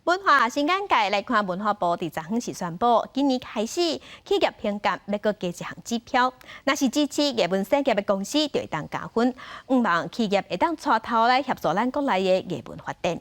文化新眼界来看，文化部第10号时宣布，今年开始企业评鉴要搁加一项指标，若是支持艺文产业的公司就会当加分，希望企业会当带头来协助咱国内的艺文发展。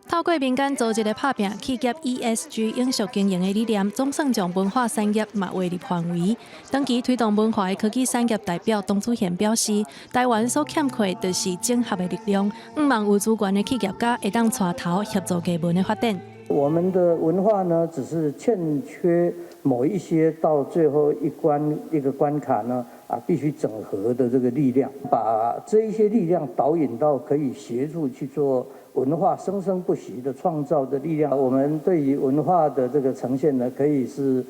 透过民间组织的拍拼，企业 ESG 永续经营的理念，总算将文化产业嘛划入范围。长期推动文化的科技产业代表董祖贤表示，台湾所欠缺就是整合的力量，希望有资源的企业家会当带头协助艺文的发展。我们的文化呢，只是欠缺某一些到最后一个关卡呢，必须整合的这个力量，把这一些力量导引到可以协助去做文化生生不息的创造的力量。我们对于文化的这个呈现呢，可以是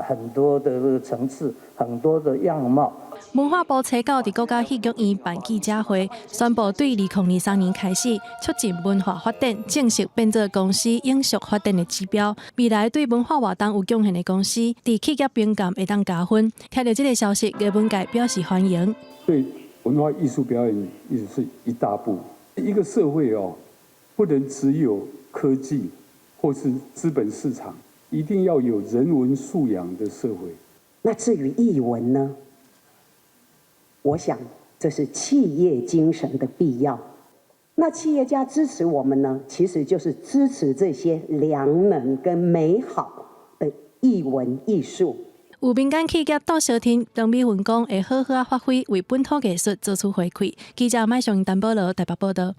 很多的这个层次，很多的样貌。文化部初九伫国家戏剧院办记者会，宣布对2023年开始促进文化发展，正式变做公司永续发展的指标。未来对文化活动有贡献的公司，伫企业评鉴会当加分。听到这个消息，艺文界表示欢迎。对文化艺术表演一直是一大步。一个社会不能只有科技或是资本市场，一定要有人文素养的社会。那至于艺文呢？我想这是企业精神的必要。那企业家支持我们呢，其实就是支持这些良能跟美好的艺文艺术。有民间企业到小天，让美分工会好好发挥，为本土艺术做出回馈。记者麦上丹保罗台北报道。